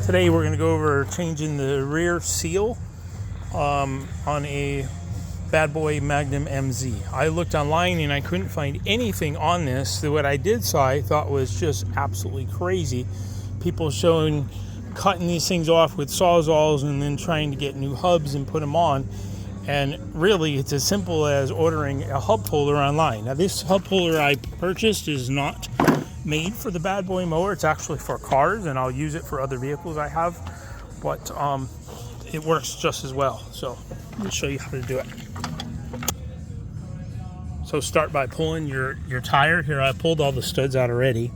Today we're going to go over changing the rear seal on a Bad Boy Magnum MZ. I looked online and I couldn't find anything on this. So what I did saw I thought was just absolutely crazy. People showing cutting these things off with sawzalls and then trying to get new hubs and put them on. And really it's as simple as ordering a hub puller online. Now this hub puller I purchased is not made for the Bad Boy mower. It's actually for cars, and I'll use it for other vehicles I have, but it works just as well. So let me show you how to do it. So start by pulling your tire. Here, I pulled all the studs out already.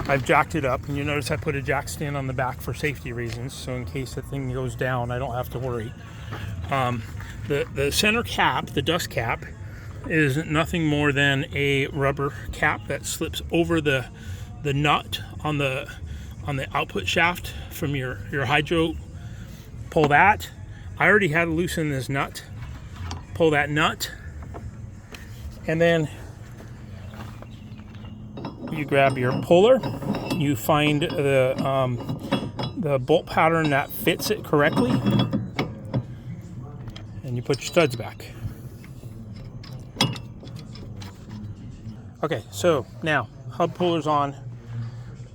I've jacked it up, and you notice I put a jack stand on the back for safety reasons, so in case the thing goes down I don't have to worry. The center cap, the dust cap, is nothing more than a rubber cap that slips over the nut on the output shaft from your hydro. Pull that. I already had to loosen this nut. Pull that nut, and then you grab your puller. You find the bolt pattern that fits it correctly, and you put your studs back. Okay, so now hub puller's on.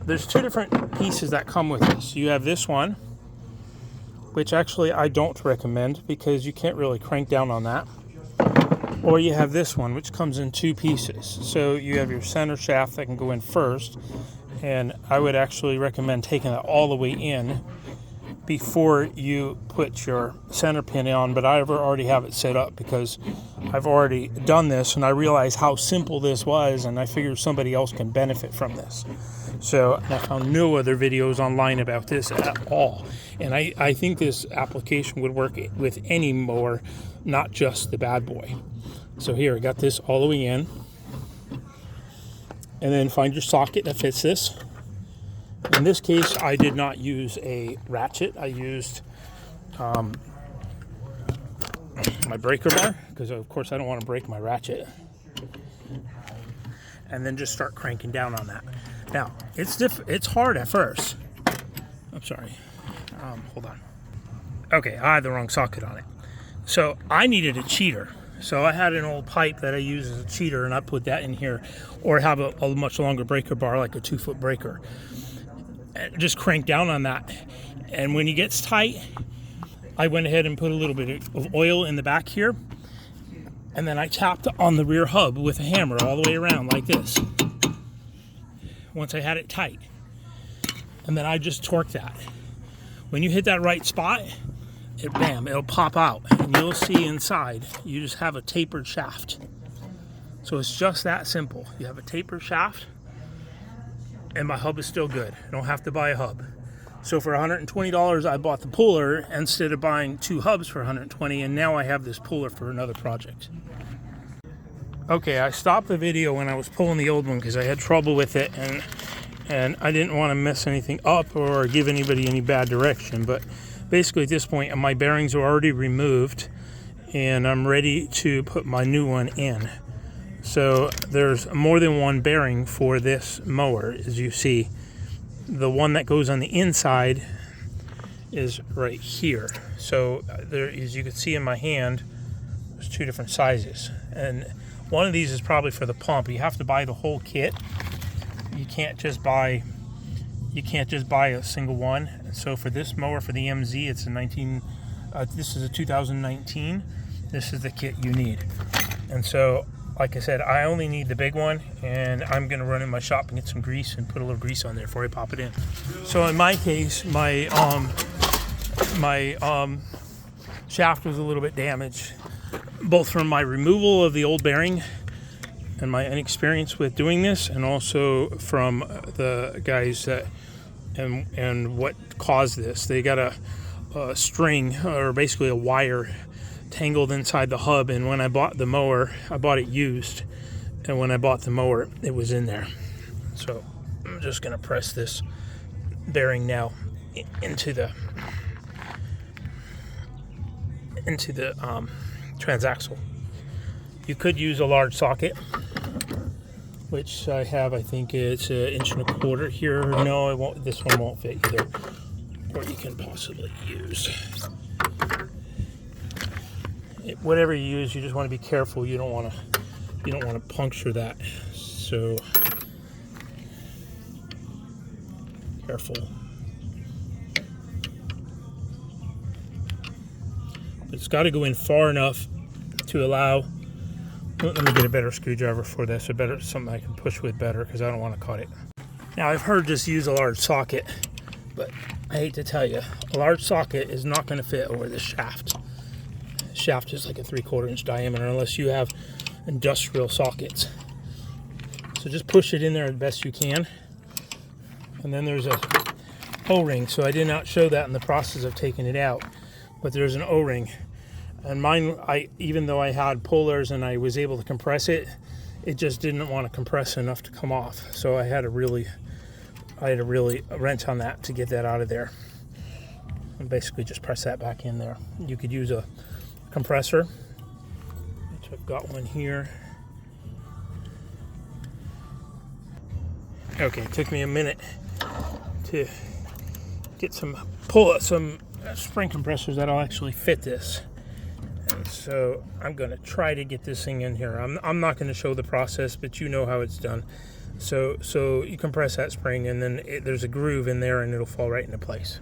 There's two different pieces that come with this. You have this one, which actually I don't recommend because you can't really crank down on that. Or you have this one, which comes in two pieces. So you have your center shaft that can go in first, and I would actually recommend taking that all the way in before you put your center pin on, but I already have it set up because I've already done this and I realized how simple this was, and I figured somebody else can benefit from this. So I found no other videos online about this at all, and I think this application would work with any mower, not just the Bad Boy. So here, I got this all the way in, and then find your socket that fits this. In this case, I did not use a ratchet. I used my breaker bar because, of course, I don't want to break my ratchet. And then just start cranking down on that. Now, it's hard at first. I'm sorry. Hold on. Okay, I had the wrong socket on it. So I needed a cheater. So I had an old pipe that I use as a cheater, and I put that in here, or have a much longer breaker bar, like a 2-foot breaker. And just crank down on that, and when it gets tight, I went ahead and put a little bit of oil in the back here, and then I tapped on the rear hub with a hammer all the way around like this once I had it tight, and then I just torqued that. When you hit that right spot, it'll pop out, and you'll see inside you just have a tapered shaft. So it's just that simple. You have a tapered shaft, and my hub is still good. I don't have to buy a hub. So for $120, I bought the puller instead of buying two hubs for $120, and now I have this puller for another project. Okay, I stopped the video when I was pulling the old one because I had trouble with it, and I didn't want to mess anything up or give anybody any bad direction. But basically at this point, my bearings are already removed, and I'm ready to put my new one in. So there's more than one bearing for this mower, as you see. The one that goes on the inside is right here. So there, as you can see in my hand, there's two different sizes. And one of these is probably for the pump. You have to buy the whole kit. You can't just buy a single one. So for this mower, for the MZ, it's a this is a 2019. This is the kit you need. And so, like I said, I only need the big one, and I'm going to run in my shop and get some grease and put a little grease on there before I pop it in. So in my case, my shaft was a little bit damaged, both from my removal of the old bearing and my inexperience with doing this, and also from the guys that and what caused this. They got a string, or basically a wire, tangled inside the hub, and when I bought the mower, I bought it used, and when I bought the mower, it was in there. So I'm just gonna press this bearing now into the transaxle. You could use a large socket, which I have. I think it's 1.25 inches here. No, it won't. This one won't fit either. Or you can possibly use whatever you use. You just want to be careful. You don't want to puncture that. So careful. It's got to go in far enough to allow. Let me get a better screwdriver for this. Something I can push with better, because I don't want to cut it. Now, I've heard just use a large socket, but I hate to tell you, a large socket is not going to fit over the shaft. The shaft is like a 3/4 inch diameter unless you have industrial sockets. So just push it in there as best you can. And then there's a O-ring. So I did not show that in the process of taking it out, but there's an O-ring. And mine, even though I had pullers and I was able to compress it, it just didn't want to compress enough to come off. So I had to really wrench on that to get that out of there. And basically just press that back in there. You could use a compressor, which I've got one here. Okay, it took me a minute to get some spring compressors that'll actually fit this. So I'm going to try to get this thing in here. I'm not going to show the process, but you know how it's done. So you compress that spring, and then there's a groove in there, and it'll fall right into place.